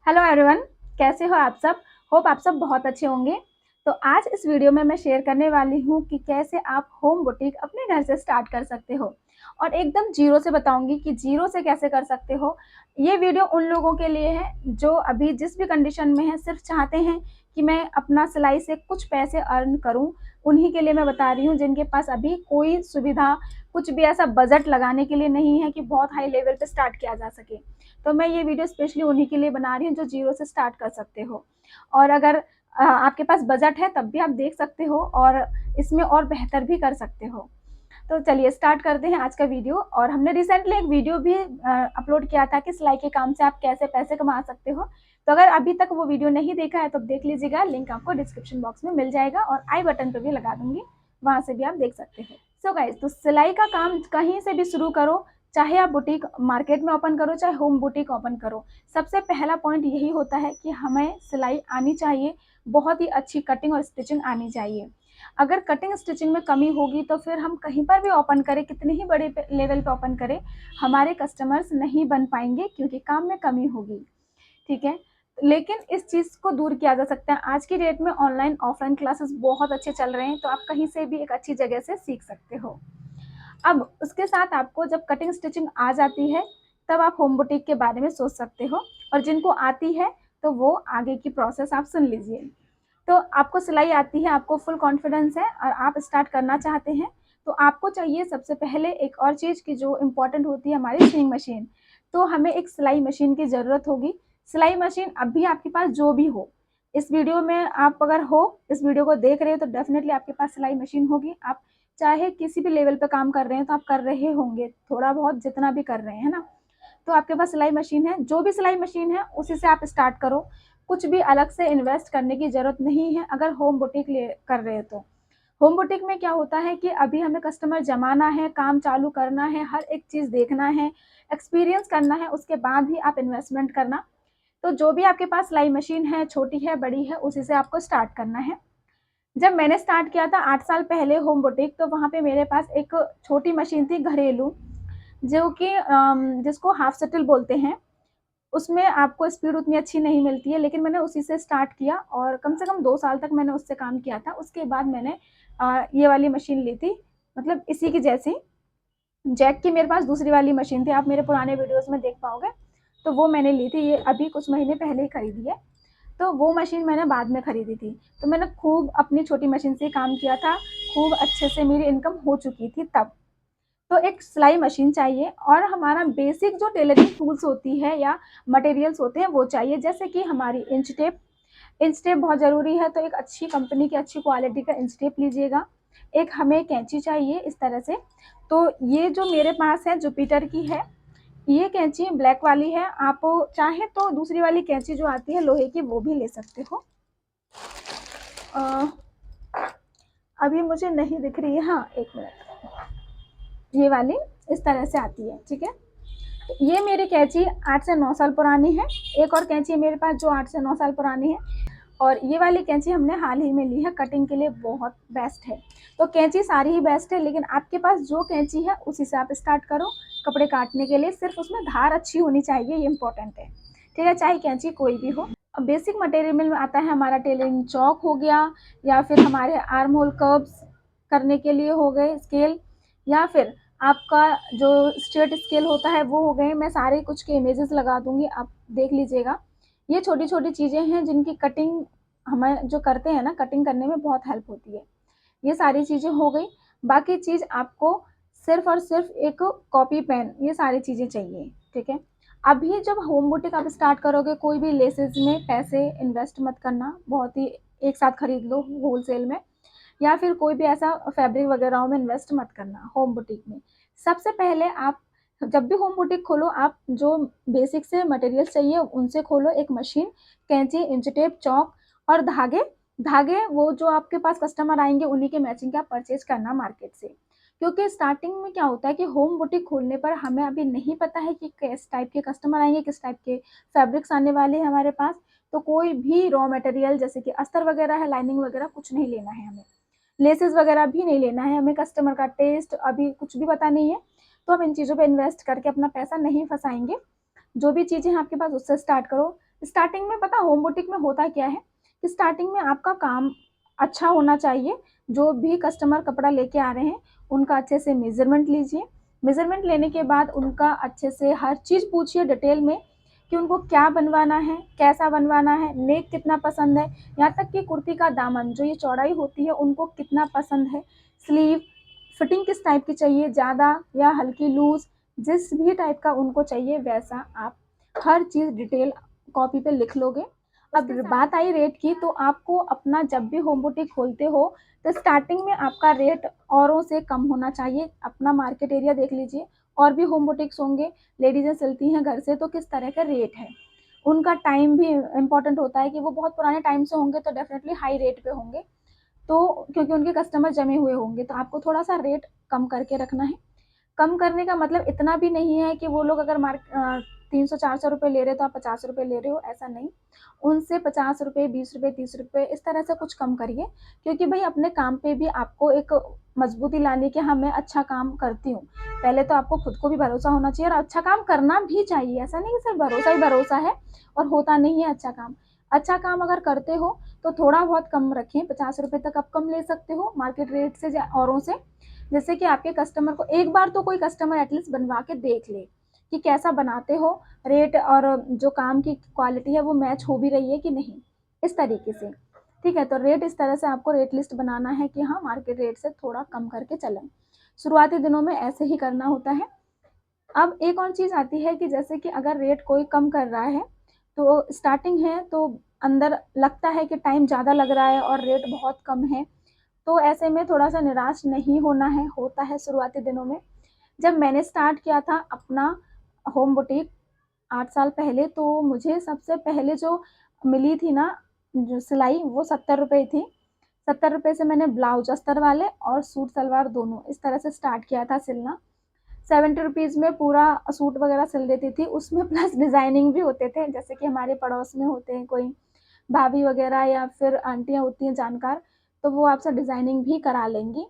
Hello everyone, कैसे हो आप सब? होप आप सब बहुत अच्छे होंगे। तो आज इस वीडियो में मैं शेयर करने वाली हूँ कि कैसे आप होम बुटीक अपने घर से स्टार्ट कर सकते हो और एकदम जीरो से बताऊंगी कि जीरो से कैसे कर सकते हो। ये वीडियो उन लोगों के लिए है जो अभी जिस भी कंडीशन में है, सिर्फ चाहते हैं कि मैं अपना सिलाई से कुछ पैसे अर्न करूँ। उन्हीं के लिए मैं बता रही हूँ जिनके पास अभी कोई सुविधा, कुछ भी ऐसा बजट लगाने के लिए नहीं है कि बहुत हाई लेवल पे स्टार्ट किया जा सके। तो मैं ये वीडियो स्पेशली उन्हीं के लिए बना रही हूँ जो जीरो से स्टार्ट कर सकते हो। और अगर आपके पास बजट है तब भी आप देख सकते हो और इसमें और बेहतर भी कर सकते हो। तो चलिए स्टार्ट करते हैं आज का वीडियो। और हमने रिसेंटली एक वीडियो भी अपलोड किया था कि सिलाई के काम से आप कैसे पैसे कमा सकते हो। तो अगर अभी तक वो वीडियो नहीं देखा है तो देख लीजिएगा, लिंक आपको डिस्क्रिप्शन बॉक्स में मिल जाएगा और आई बटन पर भी लगा दूंगी, वहां से भी आप देख सकते हो। सो गाइज, तो सिलाई का काम कहीं से भी शुरू करो, चाहे आप बुटीक मार्केट में ओपन करो चाहे होम बुटीक ओपन करो। सबसे पहला पॉइंट यही होता है कि हमें सिलाई आनी चाहिए, बहुत ही अच्छी कटिंग और स्टिचिंग आनी चाहिए। अगर कटिंग स्टिचिंग में कमी होगी तो फिर हम कहीं पर भी ओपन करें, कितने ही बड़े लेवल पे ओपन करें, हमारे कस्टमर्स नहीं बन पाएंगे क्योंकि काम में कमी होगी। ठीक है, लेकिन इस चीज़ को दूर किया जा सकता है। आज की डेट में ऑनलाइन ऑफलाइन क्लासेस बहुत अच्छे चल रहे हैं, तो आप कहीं से भी एक अच्छी जगह से सीख सकते हो। अब उसके साथ आपको जब कटिंग स्टिचिंग आ जाती है तब आप होम बुटीक के बारे में सोच सकते हो, और जिनको आती है तो वो आगे की प्रोसेस आप सुन लीजिए। तो आपको सिलाई आती है, आपको फुल कॉन्फिडेंस है और आप स्टार्ट करना चाहते हैं, तो आपको चाहिए सबसे पहले एक और चीज़ की जो इम्पोर्टेंट होती है, हमारी सिलिंग मशीन। तो हमें एक सिलाई मशीन की ज़रूरत होगी। सिलाई मशीन अभी आपके पास जो भी हो, इस वीडियो में आप अगर हो, इस वीडियो को देख रहे हो तो डेफिनेटली आपके पास सिलाई मशीन होगी। आप चाहे किसी भी लेवल पे काम कर रहे हैं तो आप कर रहे होंगे, थोड़ा बहुत जितना भी कर रहे हैं ना, तो आपके पास सिलाई मशीन है। जो भी सिलाई मशीन है उसी से आप स्टार्ट करो, कुछ भी अलग से इन्वेस्ट करने की ज़रूरत नहीं है अगर होम बुटीक ले कर रहे हो तो। होम बुटीक में क्या होता है कि अभी हमें कस्टमर जमाना है, काम चालू करना है, हर एक चीज़ देखना है, एक्सपीरियंस करना है, उसके बाद ही आप इन्वेस्टमेंट करना। तो जो भी आपके पास सिलाई मशीन है, छोटी है बड़ी है, उसी से आपको स्टार्ट करना है। जब मैंने स्टार्ट किया था 8 साल पहले होम बुटीक, तो वहाँ पे मेरे पास एक छोटी मशीन थी घरेलू, जो कि जिसको हाफ शटल बोलते हैं। उसमें आपको स्पीड उतनी अच्छी नहीं मिलती है, लेकिन मैंने उसी से स्टार्ट किया और कम से कम 2 साल तक मैंने उससे काम किया था। उसके बाद मैंने ये वाली मशीन ली थी, मतलब इसी की जैसी जैक की मेरे पास दूसरी वाली मशीन थी, आप मेरे पुराने वीडियोज़ में देख पाओगे। तो वो मैंने ली थी, ये अभी कुछ महीने पहले ही खरीदी है। तो वो मशीन मैंने बाद में खरीदी थी। तो मैंने खूब अपनी छोटी मशीन से काम किया था, खूब अच्छे से मेरी इनकम हो चुकी थी तब। तो एक सिलाई मशीन चाहिए और हमारा बेसिक जो टेलरिंग टूल्स होती है या मटेरियल्स होते हैं वो चाहिए, जैसे कि हमारी इंच टेप। इंच टेप बहुत ज़रूरी है, तो एक अच्छी कंपनी की अच्छी क्वालिटी का इंच टेप लीजिएगा। एक हमें कैंची चाहिए इस तरह से। तो ये जो मेरे पास है जुपिटर की है, ये कैंची ब्लैक वाली है। आप चाहे तो दूसरी वाली कैंची जो आती है लोहे की, वो भी ले सकते हो। अ, अभी मुझे नहीं दिख रही है, हाँ एक मिनट, ये वाली इस तरह से आती है। ठीक है, ये मेरी कैंची 8 से 9 साल पुरानी है। एक और कैंची है मेरे पास जो 8 से 9 साल पुरानी है, और ये वाली कैंची हमने हाल ही में ली है, कटिंग के लिए बहुत बेस्ट है। तो कैंची सारी ही बेस्ट है, लेकिन आपके पास जो कैंची है उसी से आप स्टार्ट करो कपड़े काटने के लिए। सिर्फ उसमें धार अच्छी होनी चाहिए, ये इंपॉर्टेंट है। ठीक है, चाहे कैंची कोई भी हो। अब बेसिक मटेरियल में आता है हमारा टेलरिंग चौक हो गया, या फिर हमारे आर्म होल कर्व्स करने के लिए हो गए स्केल, या फिर आपका जो स्ट्रेट स्केल होता है वो हो गए। मैं सारे कुछ के इमेजेस लगा दूंगी, आप देख लीजिएगा। ये छोटी छोटी चीज़ें हैं जिनकी कटिंग हमें जो करते हैं ना, कटिंग करने में बहुत हेल्प होती है। ये सारी चीज़ें हो गई। बाकी चीज़ आपको सिर्फ और सिर्फ एक कॉपी पेन, ये सारी चीज़ें चाहिए। ठीक है, अभी जब होम बुटीक आप स्टार्ट करोगे, कोई भी लेसेस में पैसे इन्वेस्ट मत करना, बहुत ही एक साथ खरीद लो होलसेल में, या फिर कोई भी ऐसा फैब्रिक वगैरह में इन्वेस्ट मत करना होम बुटीक में। सबसे पहले आप जब भी होम बुटीक खोलो, आप जो बेसिक से मटेरियल्स चाहिए उनसे खोलो। एक मशीन, कैंची, इंच टेप, चौक और धागे। धागे वो जो आपके पास कस्टमर आएंगे उन्हीं के मैचिंग का परचेज करना मार्केट से, क्योंकि स्टार्टिंग में क्या होता है कि होम बुटीक खोलने पर हमें अभी नहीं पता है कि किस टाइप के कस्टमर आएंगे, किस टाइप के फैब्रिक्स आने वाले हैं हमारे पास। तो कोई भी रॉ मटेरियल जैसे कि अस्तर वगैरह है, लाइनिंग वगैरह कुछ नहीं लेना है हमें, लेसेस वगैरह भी नहीं लेना है हमें। कस्टमर का टेस्ट अभी कुछ भी पता नहीं है, तो हम इन चीज़ों पे इन्वेस्ट करके अपना पैसा नहीं फंसाएंगे। जो भी चीज़ें हैं आपके पास उससे स्टार्ट करो। स्टार्टिंग में पता होम बुटीक में होता क्या है कि स्टार्टिंग में आपका काम अच्छा होना चाहिए। जो भी कस्टमर कपड़ा लेके आ रहे हैं उनका अच्छे से मेज़रमेंट लीजिए। मेज़रमेंट लेने के बाद उनका अच्छे से हर चीज़ पूछिए डिटेल में कि उनको क्या बनवाना है, कैसा बनवाना है, नेक कितना पसंद है, यहाँ तक कि कुर्ती का दामन जो ये चौड़ाई होती है उनको कितना पसंद है, स्लीव फिटिंग किस टाइप की चाहिए, ज़्यादा या हल्की लूज़, जिस भी टाइप का उनको चाहिए वैसा आप हर चीज़ डिटेल कॉपी पे लिख लोगे। अब बात आई रेट की, तो आपको अपना जब भी होम बुटीक खोलते हो तो स्टार्टिंग में आपका रेट औरों से कम होना चाहिए। अपना मार्केट एरिया देख लीजिए, और भी होम बुटीक्स होंगे, लेडीज़ें सिलती हैं घर से, तो किस तरह का रेट है। उनका टाइम भी इम्पोर्टेंट होता है कि वो बहुत पुराने टाइम से होंगे तो डेफिनेटली हाई रेट पे होंगे, तो क्योंकि उनके कस्टमर जमे हुए होंगे, तो आपको थोड़ा-सा रेट कम करके रखना है। कम करने का मतलब इतना भी नहीं है कि वो लोग अगर 300-400 रुपए ले रहे हैं तो आप 50 रुपए ले रहे हो, ऐसा नहीं। उनसे 50 रुपए, 20 रुपए, 30 रुपए इस तरह से कुछ कम करिए, क्योंकि भई अपने काम पे भी आपको एक मजबूती लानी कि हाँ, मैं अच्छा काम करती हूँ। पहले तो आपको खुद को भी भरोसा होना चाहिए और अच्छा काम करना भी चाहिए। ऐसा नहीं कि सिर्फ भरोसा ही भरोसा है और होता नहीं है अच्छा काम। अच्छा काम अगर करते हो तो थोड़ा बहुत कम रखें, 50 रुपए तक आप कम ले सकते हो मार्केट रेट से औरों से। जैसे कि आपके कस्टमर को एक बार तो कोई कस्टमर एटलीस्ट बनवा के देख ले कि कैसा बनाते हो, रेट और जो काम की क्वालिटी है वो मैच हो भी रही है कि नहीं, इस तरीके से। ठीक है, तो रेट इस तरह से आपको रेट लिस्ट बनाना है कि हाँ, मार्केट रेट से थोड़ा कम करके चलें। शुरुआती दिनों में ऐसे ही करना होता है। अब एक और चीज़ आती है कि जैसे कि अगर रेट कोई कम कर रहा है, तो स्टार्टिंग है तो अंदर लगता है कि टाइम ज़्यादा लग रहा है और रेट बहुत कम है, तो ऐसे में थोड़ा-सा निराश नहीं होना है, होता है शुरुआती दिनों में। जब मैंने स्टार्ट किया था अपना होम बुटीक 8 साल पहले, तो मुझे सबसे पहले जो मिली थी ना जो सिलाई, वो ₹70 थी। ₹70 से मैंने ब्लाउज़ अस्तर वाले और सूट सलवार दोनों इस तरह से स्टार्ट किया था सिलना। ₹70 में पूरा सूट वगैरह सिल देती थी, उसमें प्लस डिज़ाइनिंग भी होते थे, जैसे कि हमारे पड़ोस में होते हैं कोई भाभी वगैरह या फिर आंटियाँ होती हैं जानकार, तो वो आपसे डिज़ाइनिंग भी करा लेंगी,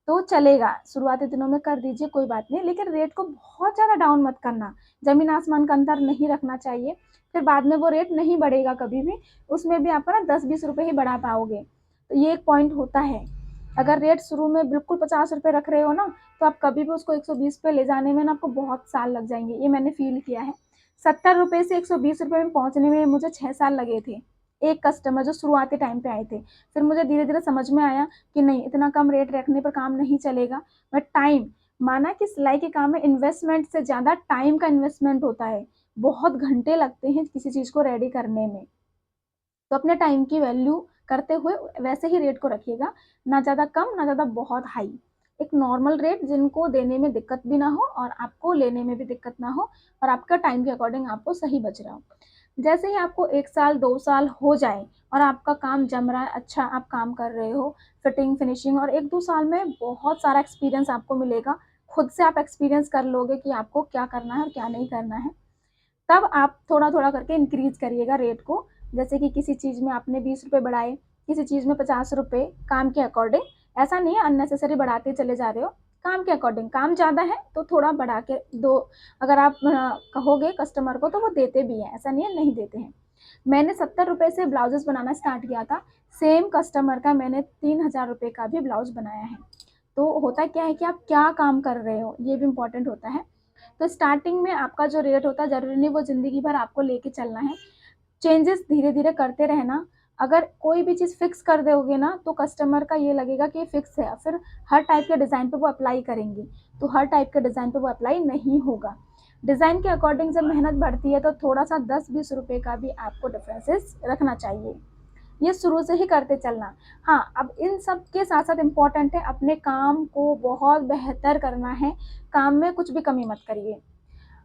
तो चलेगा। शुरुआती दिनों में कर दीजिए, कोई बात नहीं, लेकिन रेट को बहुत ज़्यादा डाउन मत करना। ज़मीन-आसमान का अंतर नहीं रखना चाहिए, फिर बाद में वो रेट नहीं बढ़ेगा कभी भी, उसमें भी आपका ना 10-20 रुपए ही बढ़ा पाओगे। तो ये एक पॉइंट होता है। अगर रेट शुरू में बिल्कुल ₹50 रख रहे हो ना, तो आप कभी भी उसको 120 पे ले जाने में ना आपको बहुत साल लग जाएँगे, ये मैंने फ़ील किया है। ₹70 से ₹120 में पहुँचने में मुझे 6 साल लगे थे। एक कस्टमर जो शुरुआती टाइम पे आए थे। फिर मुझे धीरे-धीरे समझ में आया कि नहीं, इतना कम रेट रखने पर काम नहीं चलेगा। बट टाइम, माना कि सिलाई के काम में इन्वेस्टमेंट से ज़्यादा टाइम का इन्वेस्टमेंट होता है। बहुत घंटे लगते हैं किसी चीज़ को रेडी करने में। तो अपने टाइम की वैल्यू करते हुए वैसे ही रेट को रखिएगा, ना ज़्यादा कम, ना ज़्यादा बहुत हाई। एक नॉर्मल रेट जिनको देने में दिक्कत भी ना हो और आपको लेने में भी दिक्कत ना हो और आपका टाइम के अकॉर्डिंग आपको सही बच रहा हो। जैसे ही आपको 1 साल, 2 साल हो जाए और आपका काम जम रहा है, अच्छा आप काम कर रहे हो, फिटिंग, फिनिशिंग, और 1-2 साल में बहुत सारा एक्सपीरियंस आपको मिलेगा। खुद से आप एक्सपीरियंस कर लोगे कि आपको क्या करना है और क्या नहीं करना है। तब आप थोड़ा-थोड़ा करके इंक्रीज़ करिएगा रेट को। जैसे कि किसी चीज़ में आपने ₹20 बढ़ाए, किसी चीज़ में ₹50, काम के अकॉर्डिंग। ऐसा नहीं है अननेसेसरी बढ़ाते चले जा रहे हो, काम के अकॉर्डिंग। काम ज़्यादा है तो थोड़ा बढ़ा के दो, अगर आप कहोगे कस्टमर को तो वो देते भी हैं, ऐसा नहीं है नहीं देते हैं। मैंने ₹70 से ब्लाउज़ेज़ बनाना स्टार्ट किया था, सेम कस्टमर का मैंने ₹3000 का भी ब्लाउज़ बनाया है। तो होता क्या है कि आप क्या काम कर रहे हो, ये भी इम्पोर्टेंट होता है। तो स्टार्टिंग में आपका जो रेट होता है ज़रूरी नहीं वो ज़िंदगी भर आपको लेके चलना है। चेंजेस धीरे-धीरे करते रहना। अगर कोई भी चीज़ फिक्स कर दोगे ना तो कस्टमर का ये लगेगा कि ये फिक्स है, फिर हर टाइप के डिज़ाइन पे वो अप्लाई करेंगे, तो हर टाइप के डिज़ाइन पे वो अप्लाई नहीं होगा। डिज़ाइन के अकॉर्डिंग जब मेहनत बढ़ती है तो थोड़ा-सा 10-20 रुपए का भी आपको डिफरेंसेस रखना चाहिए। ये शुरू से ही करते चलना। हाँ, अब इन सब के साथ-साथ इम्पोर्टेंट है अपने काम को बहुत बेहतर करना है, काम में कुछ भी कमी मत करिए।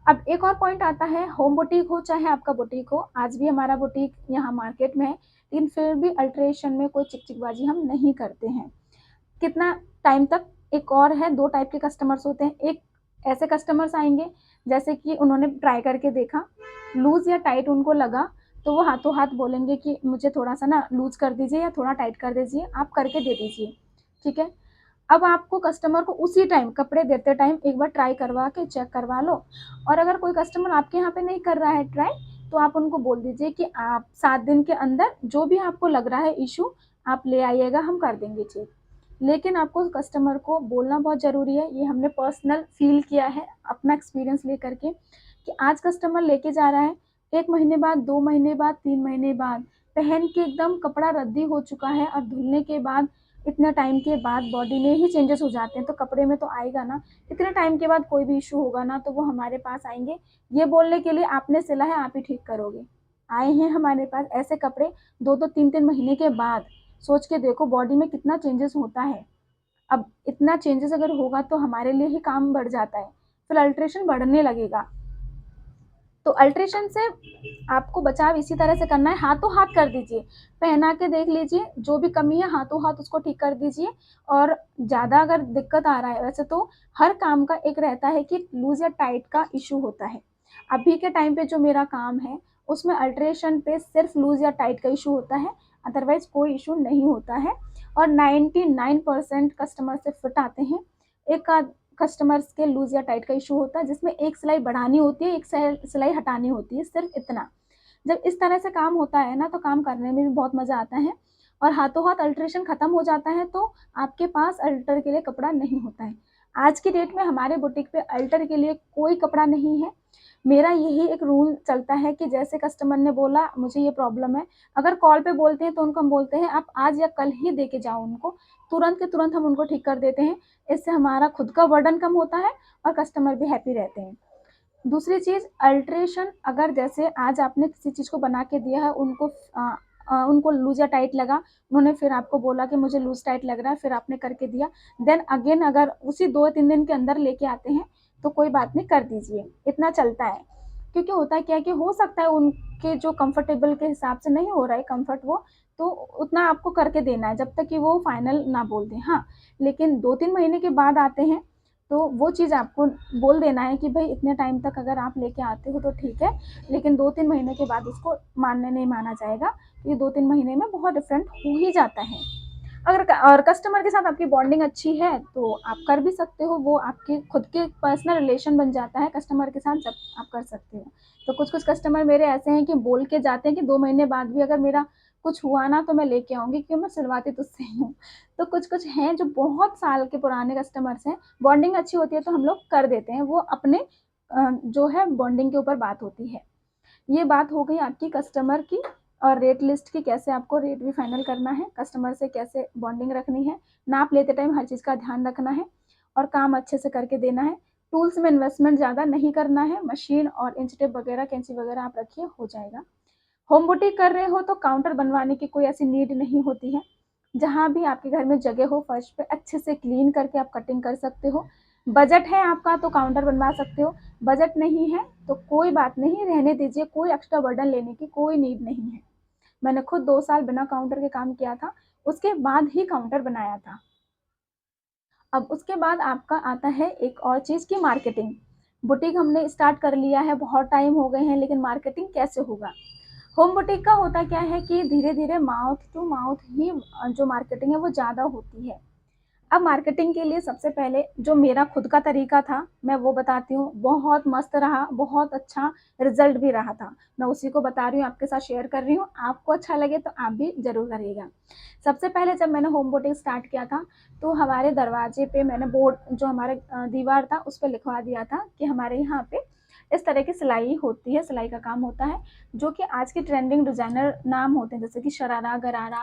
अब एक और पॉइंट आता है, होम बुटीक हो चाहे आपका बुटीक हो, आज भी हमारा बुटीक यहाँ मार्केट में है, लेकिन फिर भी अल्टरेशन में कोई चिक-चिकबाज़ी हम नहीं करते हैं। कितना टाइम तक, एक और है 2 टाइप के कस्टमर्स होते हैं। एक ऐसे कस्टमर्स आएँगे जैसे कि उन्होंने ट्राई करके देखा, लूज़ या टाइट उनको लगा, तो वो हाथों-हाथ बोलेंगे कि मुझे थोड़ा-सा ना लूज़ कर दीजिए या थोड़ा टाइट कर दीजिए, आप करके दे दीजिए, ठीक है? अब आपको कस्टमर को उसी टाइम कपड़े देते टाइम एक बार ट्राई करवा के चेक करवा लो, और अगर कोई कस्टमर आपके यहाँ पे नहीं कर रहा है ट्राई, तो आप उनको बोल दीजिए कि आप 7 दिन के अंदर जो भी आपको लग रहा है इशू आप ले आइएगा, हम कर देंगे चेक। लेकिन आपको कस्टमर को बोलना बहुत ज़रूरी है, ये हमने पर्सनल फ़ील किया है अपना एक्सपीरियंस लेकर के, कि आज कस्टमर लेके जा रहा है, 1 महीने बाद, 2 महीने बाद, 3 महीने बाद पहन के एकदम कपड़ा रद्दी हो चुका है और धुलने के बाद इतने टाइम के बाद बॉडी में ही चेंजेस हो जाते हैं, तो कपड़े में तो आएगा ना। इतने टाइम के बाद कोई भी इशू होगा ना तो वो हमारे पास आएँगे, ये बोलने के लिए आपने सिला है, आप ही ठीक करोगे। आए हैं हमारे पास ऐसे कपड़े 2-2 3-3 महीने के बाद, सोच के देखो बॉडी में कितना चेंजेस होता है। अब इतना चेंजेस अगर होगा तो हमारे लिए ही काम बढ़ जाता है, फिर अल्ट्रेशन बढ़ने लगेगा। तो अल्ट्रेशन से आपको बचाव इसी तरह से करना है, हाथों हाथ कर दीजिए, पहना के देख लीजिए, जो भी कमी है हाथों हाथ उसको ठीक कर दीजिए। और ज़्यादा अगर दिक्कत आ रहा है, वैसे तो हर काम का एक रहता है कि लूज़ या टाइट का इशू होता है। अभी के टाइम पे जो मेरा काम है, उसमें अल्ट्रेशन पे सिर्फ लूज़ या टाइट का इशू होता है, अदरवाइज़ कोई इशू नहीं होता है। और 99% कस्टमर से फिट आते हैं। एक आध कस्टमर्स के लूज़ या टाइट का इशू होता है जिसमें एक सिलाई बढ़ानी होती है, एक सिलाई हटानी होती है, सिर्फ इतना। जब इस तरह से काम होता है ना तो काम करने में भी बहुत मज़ा आता है और हाथों हाथ अल्ट्रेशन ख़त्म हो जाता है तो आपके पास अल्टर के लिए कपड़ा नहीं होता है। आज की डेट में हमारे बुटीक पे अल्टर के लिए कोई कपड़ा नहीं है। मेरा यही एक रूल चलता है कि जैसे कस्टमर ने बोला मुझे ये प्रॉब्लम है, अगर कॉल पे बोलते हैं तो उनको हम बोलते हैं आप आज या कल ही दे के जाओ उनको, तुरंत के तुरंत हम उनको ठीक कर देते हैं। इससे हमारा खुद का बर्डन कम होता है और कस्टमर भी हैप्पी रहते हैं। दूसरी चीज़ अल्ट्रेशन, अगर जैसे आज आपने किसी चीज़ को बना के दिया है उनको लूज़ या टाइट लगा, उन्होंने फिर आपको बोला कि मुझे लूज़ टाइट लग रहा है, फिर आपने करके दिया, देन अगेन अगर उसी 2-3 दिन के अंदर लेके आते हैं तो कोई बात नहीं, कर दीजिए, इतना चलता है। क्योंकि होता क्या है कि हो सकता है उनके जो कंफर्टेबल के हिसाब से नहीं हो रहा है कम्फर्ट वो, तो उतना आपको करके देना है जब तक कि वो फाइनल ना बोल दें। हाँ, लेकिन 2-3 महीने के बाद आते हैं तो वो चीज़ आपको बोल देना है कि भाई इतने टाइम तक अगर आप लेके आते हो तो ठीक है, लेकिन 2-3 महीने के बाद उसको मानने नहीं माना जाएगा। ये 2-3 महीने में बहुत डिफरेंट हो ही जाता है। अगर और कस्टमर के साथ आपकी बॉन्डिंग अच्छी है तो आप कर भी सकते हो, वो आपके खुद के पर्सनल रिलेशन बन जाता है कस्टमर के साथ जब आप कर सकते हो। तो कुछ-कुछ कस्टमर मेरे ऐसे हैं कि बोल के जाते हैं कि 2 महीने बाद भी अगर मेरा कुछ हुआ ना तो मैं लेके आऊँगी क्योंकि मैं सिलवाती तुझसे ही हूँ। तो कुछ-कुछ हैं जो बहुत साल के पुराने कस्टमर्स हैं, बॉन्डिंग अच्छी होती है तो हम लोग कर देते हैं, वो अपने जो है बॉन्डिंग के ऊपर बात होती है। ये बात हो गई आपकी कस्टमर की और रेट लिस्ट की, कैसे आपको रेट भी फाइनल करना है, कस्टमर से कैसे बॉन्डिंग रखनी है, नाप लेते टाइम हर चीज़ का ध्यान रखना है और काम अच्छे से करके देना है। टूल्स में इन्वेस्टमेंट ज़्यादा नहीं करना है, मशीन और इंच टेप वगैरह, कैंची वगैरह आप रखिए, हो जाएगा। होम बुटीक कर रहे हो तो काउंटर बनवाने की कोई ऐसी नीड नहीं होती है। जहाँ भी आपके घर में जगह हो फर्श पे अच्छे से क्लीन करके आप कटिंग कर सकते हो। बजट है आपका तो काउंटर बनवा सकते हो, बजट नहीं है तो कोई बात नहीं, रहने दीजिए, कोई एक्स्ट्रा बर्डन लेने की कोई नीड नहीं है। मैंने खुद 2 साल बिना काउंटर के काम किया था, उसके बाद ही काउंटर बनाया था। अब उसके बाद आपका आता है एक और चीज़ की मार्केटिंग। बुटीक हमने स्टार्ट कर लिया है, बहुत टाइम हो गए हैं, लेकिन मार्केटिंग कैसे होगा? होम बुटीक का होता क्या है कि धीरे-धीरे माउथ टू माउथ ही जो मार्केटिंग है वो ज़्यादा होती है। अब मार्केटिंग के लिए सबसे पहले जो मेरा खुद का तरीका था, मैं वो बताती हूँ। बहुत मस्त रहा, बहुत अच्छा रिज़ल्ट भी रहा था। मैं उसी को बता रही हूँ, आपके साथ शेयर कर रही हूँ। आपको अच्छा लगे तो आप भी ज़रूर करिएगा। सबसे पहले जब मैंने होम बुटीक स्टार्ट किया था, तो हमारे दरवाजे पे मैंने बोर्ड जो हमारे दीवार था, उस पे लिखवा दिया था कि हमारे यहाँ पे इस तरह की सिलाई होती है, सिलाई का काम होता है, जो कि आज के ट्रेंडिंग डिज़ाइनर नाम होते हैं, जैसे कि शरारा, गरारा,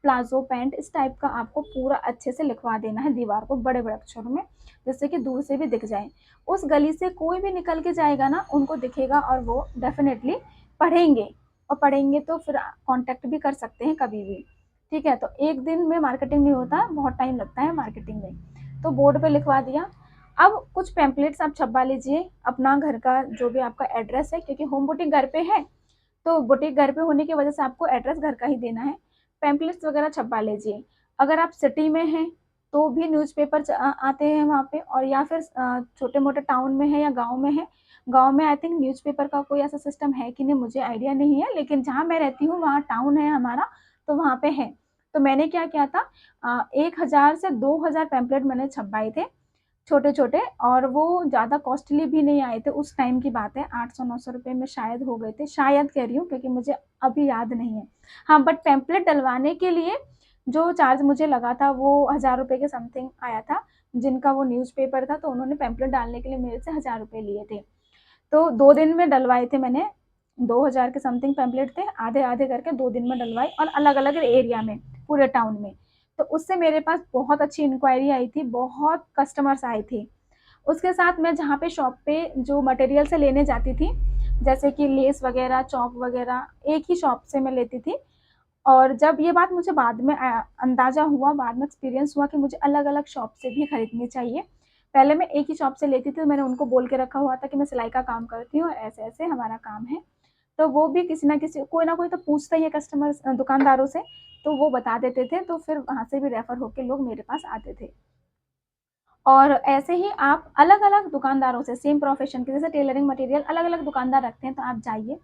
प्लाज़ो पैंट, इस टाइप का आपको पूरा अच्छे से लिखवा देना है दीवार को बड़े-बड़े अक्षरों में, जिससे कि दूर से भी दिख जाए। उस गली से कोई भी निकल के जाएगा ना, उनको दिखेगा और वो डेफ़िनेटली पढ़ेंगे और पढ़ेंगे तो फिर कॉन्टैक्ट भी कर सकते हैं कभी भी। ठीक है? तो एक दिन में मार्केटिंग नहीं होता, बहुत टाइम लगता है मार्केटिंग में। तो बोर्ड पे लिखवा दिया। अब कुछ पैम्पलेट्स आप छपवा लीजिए, अपना घर का जो भी आपका एड्रेस है, क्योंकि होम बुटीक घर पे है, तो बुटीक घर पे होने की वजह से आपको एड्रेस घर का ही देना है। पैम्पलेट्स वगैरह छपवा लीजिए। अगर आप सिटी में हैं, तो भी न्यूज़पेपर आते हैं वहाँ पे, और या फिर छोटे-मोटे टाउन में है या गाँव में है। गाँव में आई थिंक न्यूज़पेपर का कोई ऐसा सिस्टम है कि नहीं मुझे आइडिया नहीं है, लेकिन जहाँ मैं रहती हूँ वहाँ टाउन है हमारा, तो वहाँ पे है। तो मैंने क्या किया था 1000 से 2000 पैम्पलेट मैंने छपवाए थे। छोटे-छोटे, और वो ज़्यादा कॉस्टली भी नहीं आए थे, उस टाइम की बात है, 800-900 रुपए में शायद हो गए थे, शायद कह रही हूँ क्योंकि मुझे अभी याद नहीं है। हाँ, बट पैम्पलेट डलवाने के लिए जो चार्ज मुझे लगा था वो 1000 रुपए के समथिंग आया था, जिनका वो न्यूज़पेपर था, तो उन्होंने पैम्पलेट डालने के लिए मेरे से 1000 रुपए लिए थे। तो 2 दिन में डलवाए थे मैंने, 2000 के समथिंग पैम्पलेट थे, आधे-आधे करके 2 दिन में डलवाए, और अलग-अलग एरिया में, पूरे टाउन में। तो उससे मेरे पास बहुत अच्छी इंक्वायरी आई थी, बहुत कस्टमर्स आए थे। उसके साथ मैं जहाँ पे शॉप पे जो मटेरियल से लेने जाती थी, जैसे कि लेस वगैरह, चॉक वगैरह, एक ही शॉप से मैं लेती थी। और जब ये बात मुझे बाद में अंदाज़ा हुआ, बाद में एक्सपीरियंस हुआ कि मुझे अलग-अलग शॉप से भी खरीदनी चाहिए। पहले मैं एक ही शॉप से लेती थी, तो मैंने उनको बोल के रखा हुआ था कि मैं सिलाई का काम करती हूँ, ऐसे-ऐसे हमारा काम है। तो वो भी किसी न किसी, कोई ना कोई तो पूछता ही है कस्टमर्स, दुकानदारों से, तो वो बता देते थे, तो फिर वहाँ से भी रेफ़र होके लोग मेरे पास आते थे। और ऐसे ही आप अलग-अलग दुकानदारों से सेम प्रोफ़ेशन के, जैसे टेलरिंग मटीरियल अलग-अलग दुकानदार रखते हैं, तो आप जाइए,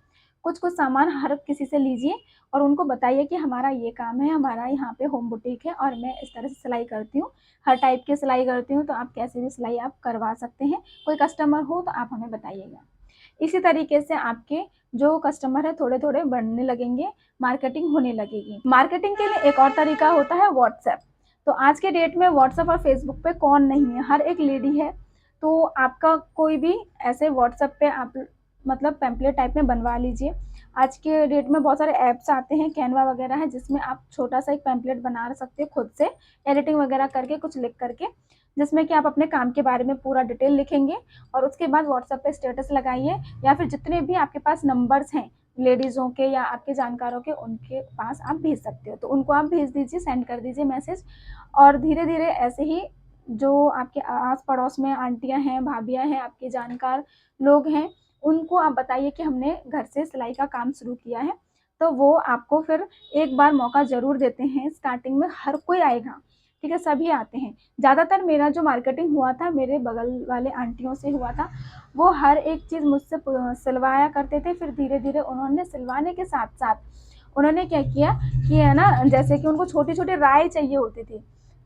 कुछ-कुछ सामान हर किसी से लीजिए और उनको बताइए कि हमारा ये काम है, हमारा यहाँ पे होम बुटीक है और मैं इस तरह से सिलाई करती हूँ, हर टाइप की सिलाई करती हूँ, तो आप कैसी भी सिलाई आप करवा सकते हैं। कोई कस्टमर हो तो आप हमें बताइएगा। इसी तरीके से आपके जो कस्टमर है थोड़े-थोड़े बढ़ने लगेंगे, मार्केटिंग होने लगेगी। मार्केटिंग के लिए एक और तरीका होता है व्हाट्सएप। तो आज के डेट में व्हाट्सएप और फेसबुक पे कौन नहीं है, हर एक लेडी है। तो आपका कोई भी ऐसे व्हाट्सएप पे आप मतलब पैम्पलेट टाइप में बनवा लीजिए। आज के डेट में बहुत सारे ऐप्स आते हैं, कैनवा वगैरह है, जिसमें आप छोटा-सा एक पैम्पलेट बना सकते हो खुद से, एडिटिंग वगैरह करके, कुछ लिख करके, जिसमें कि आप अपने काम के बारे में पूरा डिटेल लिखेंगे और उसके बाद व्हाट्सएप पे स्टेटस लगाइए, या फिर जितने भी आपके पास नंबर्स हैं लेडीज़ों के या आपके जानकारों के, उनके पास आप भेज सकते हो। तो उनको आप भेज दीजिए, सेंड कर दीजिए मैसेज, और धीरे-धीरे ऐसे ही जो आपके आस-पड़ोस में आंटियाँ हैं, भाभियाँ हैं, आपके जानकार लोग हैं, उनको आप बताइए कि हमने घर से सिलाई का काम शुरू किया है। तो वो आपको फिर एक बार मौका ज़रूर देते हैं, स्टार्टिंग में हर कोई आएगा, ठीक है? सभी आते हैं। ज़्यादातर मेरा जो मार्केटिंग हुआ था, मेरे बगल वाले आंटियों से हुआ था। वो हर एक चीज़ मुझसे सिलवाया करते थे, फिर धीरे-धीरे उन्होंने सिलवाने के साथ-साथ उन्होंने क्या किया कि है ना, जैसे कि उनको छोटी-छोटी राय चाहिए होती थी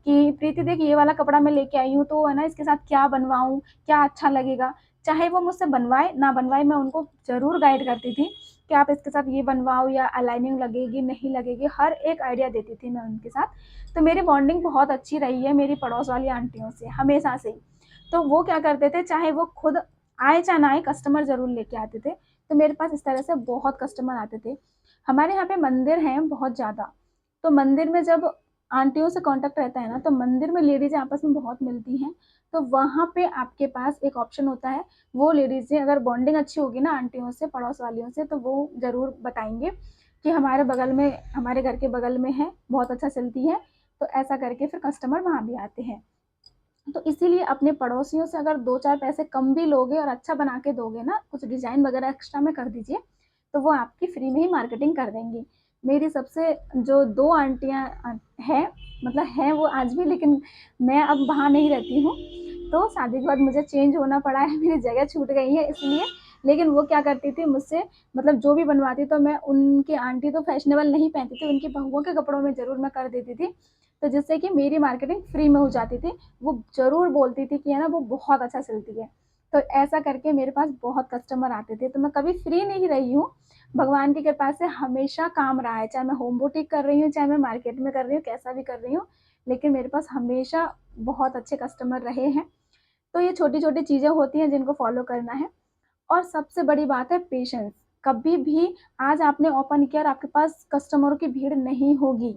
कि प्रीति देख, ये वाला कपड़ा मैं लेके आई हूँ, तो है ना इसके साथ क्या बनवाऊँ, क्या अच्छा लगेगा? चाहे वो मुझसे बनवाए, ना बनवाए, मैं उनको ज़रूर गाइड करती थी कि आप इसके साथ ये बनवाओ, या अलाइनिंग लगेगी, नहीं लगेगी, हर एक आइडिया देती थी मैं उनके साथ। तो मेरी बॉन्डिंग बहुत अच्छी रही है मेरी पड़ोस वाली आंटियों से, हमेशा से ही। तो वो क्या करते थे, चाहे वो खुद आए चाहे ना आए, कस्टमर ज़रूर लेके आते थे। तो मेरे पास इस तरह से बहुत कस्टमर आते थे। हमारे यहाँ पे मंदिर हैं बहुत ज़्यादा, तो मंदिर में जब आंटियों से कॉन्टैक्ट रहता है ना, तो मंदिर में लेडीज़ आपस में बहुत मिलती हैं, तो वहाँ पे आपके पास एक ऑप्शन होता है, वो लेडीज़ें अगर बॉन्डिंग अच्छी होगी ना आंटियों से, पड़ोस वालियों से, तो वो ज़रूर बताएँगे कि हमारे बगल में, हमारे घर के बगल में है, बहुत अच्छा सिलती है, तो ऐसा करके फिर कस्टमर वहाँ भी आते हैं। तो इसीलिए अपने पड़ोसियों से अगर 2-4 पैसे कम भी लोगे और अच्छा बना के दोगे ना, कुछ डिज़ाइन वगैरह एक्स्ट्रा में कर दीजिए, तो वो आपकी फ्री में ही मार्केटिंग कर देंगी। मेरी सबसे जो 2 आंटियाँ हैं, मतलब हैं वो आज भी, लेकिन मैं अब वहाँ नहीं रहती हूँ, तो शादी के बाद मुझे चेंज होना पड़ा है, मेरी जगह छूट गई है इसलिए। लेकिन वो क्या करती थी मुझसे, मतलब जो भी बनवाती, तो मैं उनकी आंटी तो फैशनेबल नहीं पहनती थी, उनकी बहुओं के कपड़ों में ज़रूर मैं कर देती थी, तो जिससे कि मेरी मार्केटिंग फ्री में हो जाती थी। वो ज़रूर बोलती थी कि है ना, वो बहुत अच्छा सिलती है। तो ऐसा करके मेरे पास बहुत कस्टमर आते थे, तो मैं कभी फ्री नहीं रही हूँ। भगवान की कृपा से हमेशा काम रहा है, चाहे मैं होम बुटीक कर रही हूँ, चाहे मैं मार्केट में कर रही हूँ, कैसा भी कर रही हूँ, लेकिन मेरे पास हमेशा बहुत अच्छे कस्टमर रहे हैं। तो ये छोटी-छोटी चीज़ें होती हैं जिनको फ़ॉलो करना है, और सबसे बड़ी बात है पेशेंस। कभी भी आज आपने ओपन किया और आपके पास कस्टमरों की भीड़ नहीं होगी,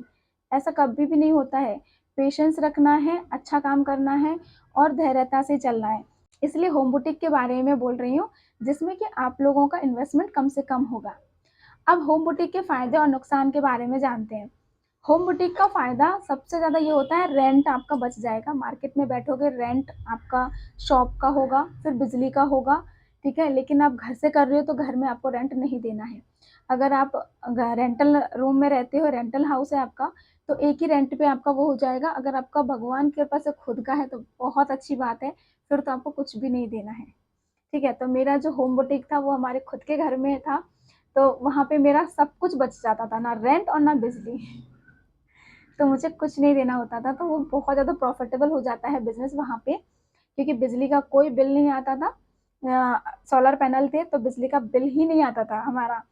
ऐसा कभी भी नहीं होता है। पेशेंस रखना है, अच्छा काम करना है और धैर्यता से चलना है। इसलिए होम बुटीक के बारे में बोल रही हूँ, जिसमें कि आप लोगों का इन्वेस्टमेंट कम से कम होगा। अब होम बुटीक के फ़ायदे और नुकसान के बारे में जानते हैं। होम बुटीक का फ़ायदा सबसे ज़्यादा ये होता है, रेंट आपका बच जाएगा। मार्केट में बैठोगे, रेंट आपका शॉप का होगा, फिर बिजली का होगा, ठीक है? लेकिन आप घर से कर रहे हो तो घर में आपको रेंट नहीं देना है। अगर आप रेंटल रूम में रहते हो, रेंटल हाउस है आपका, तो एक ही रेंट पे आपका वो हो जाएगा। अगर आपका भगवान की कृपा से खुद का है तो बहुत अच्छी बात है, फिर तो आपको कुछ भी नहीं देना है, ठीक है? तो मेरा जो होम बुटीक था वो हमारे खुद के घर में था, तो वहाँ पे मेरा सब कुछ बच जाता था, ना रेंट और ना बिजली। तो मुझे कुछ नहीं देना होता था, तो वो बहुत ज़्यादा प्रॉफ़िटेबल हो जाता है बिज़नेस वहाँ पे, क्योंकि बिजली का कोई बिल नहीं आता था। सोलर पैनल थे तो बिजली का बिल ही नहीं आता था हमारा,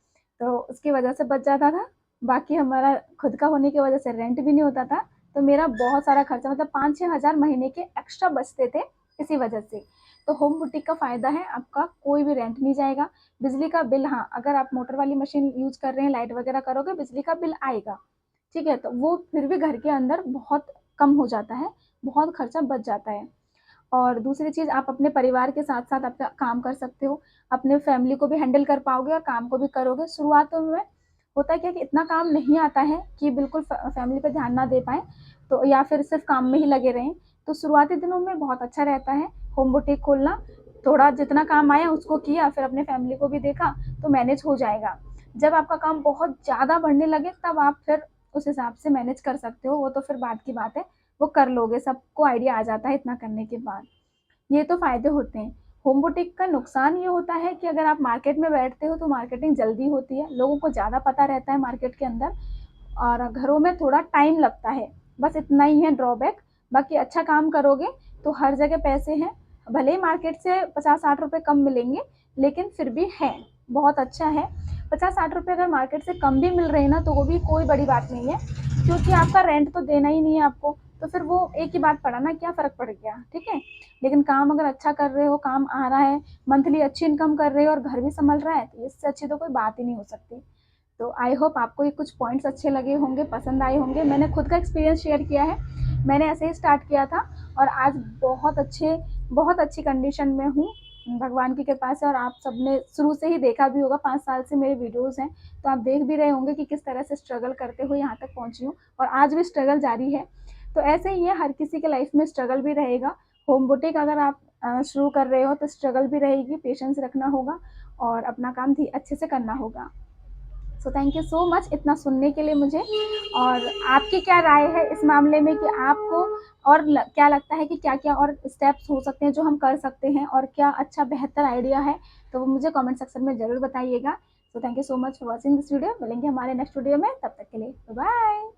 तो उसकी वजह से बच जाता था। बाकी हमारा खुद का होने की वजह से रेंट भी नहीं होता था। तो मेरा बहुत सारा खर्चा, मतलब 5-6 हज़ार महीने के एक्स्ट्रा बचते थे इसी वजह से। तो होम बुटीक का फ़ायदा है, आपका कोई भी रेंट नहीं जाएगा। बिजली का बिल, हाँ, अगर आप मोटर वाली मशीन यूज़ कर रहे हैं, लाइट वगैरह करोगे, बिजली का बिल आएगा, ठीक है? तो वो फिर भी घर के अंदर बहुत कम हो जाता है, बहुत खर्चा बच जाता है। और दूसरी चीज़, आप अपने परिवार के साथ-साथ अपना काम कर सकते हो, अपने फैमिली को भी हैंडल कर पाओगे और काम को भी करोगे। शुरुआतों में होता क्या है कि इतना काम नहीं आता है कि बिल्कुल फैमिली पे ध्यान ना दे पाएँ, तो या फिर सिर्फ़ काम में ही लगे रहें। तो शुरुआती दिनों में बहुत अच्छा रहता है होम बुटीक खोलना। थोड़ा जितना काम आया उसको किया, फिर अपने फैमिली को भी देखा, तो मैनेज हो जाएगा। जब आपका काम बहुत ज़्यादा बढ़ने लगे तब आप फिर उस हिसाब से मैनेज कर सकते हो, वो तो फिर बाद की बात है, वो कर लोगे, सबको आइडिया आ जाता है इतना करने के बाद। ये तो फ़ायदे होते हैं। होम बुटीक का नुकसान ये होता है कि अगर आप मार्केट में बैठते हो तो मार्केटिंग जल्दी होती है, लोगों को ज़्यादा पता रहता है मार्केट के अंदर, और घरों में थोड़ा टाइम लगता है, बस इतना ही है ड्रॉबैक। बाकी अच्छा काम करोगे तो हर जगह पैसे हैं, भले ही मार्केट से 50-60 रुपए कम मिलेंगे, लेकिन फिर भी है, बहुत अच्छा है। 50-60 रुपए अगर मार्केट से कम भी मिल रहे हैं ना, तो वो भी कोई बड़ी बात नहीं है, क्योंकि आपका रेंट तो देना ही नहीं है आपको, तो फिर वो एक ही बात पड़ा ना, क्या फ़र्क पड़ गया, ठीक है? लेकिन काम अगर अच्छा कर रहे हो, काम आ रहा है, मंथली अच्छी इनकम कर रहे हो और घर भी सँभल रहा है, तो इससे अच्छी तो कोई बात ही नहीं हो सकती। तो आई होप आपको ये कुछ पॉइंट्स अच्छे लगे होंगे, पसंद आए होंगे। मैंने खुद का एक्सपीरियंस शेयर किया है। मैंने ऐसे ही स्टार्ट किया था और आज बहुत अच्छी कंडीशन में हूँ, भगवान की कृपा से। और आप सबने शुरू से ही देखा भी होगा, 5 साल से मेरे वीडियोज़ हैं, तो आप देख भी रहे होंगे कि किस तरह से स्ट्रगल करते हुए यहाँ तक पहुँची हूँ, और आज भी स्ट्रगल जारी है। तो ऐसे ही है, हर किसी के लाइफ में स्ट्रगल भी रहेगा। होम बुटीक अगर आप शुरू कर रहे हो तो स्ट्रगल भी रहेगी, पेशेंस रखना होगा और अपना काम भी अच्छे से करना होगा। So thank you so much इतना सुनने के लिए मुझे। और आपकी क्या राय है इस मामले में कि आपको और क्या लगता है कि क्या क्या और स्टेप्स हो सकते हैं जो हम कर सकते हैं, और क्या अच्छा बेहतर आइडिया है, तो वो मुझे कमेंट सेक्शन में ज़रूर बताइएगा। So thank you so much for watching this video. मिलेंगे हमारे नेक्स्ट वीडियो में, तब तक के लिए बाय बाय।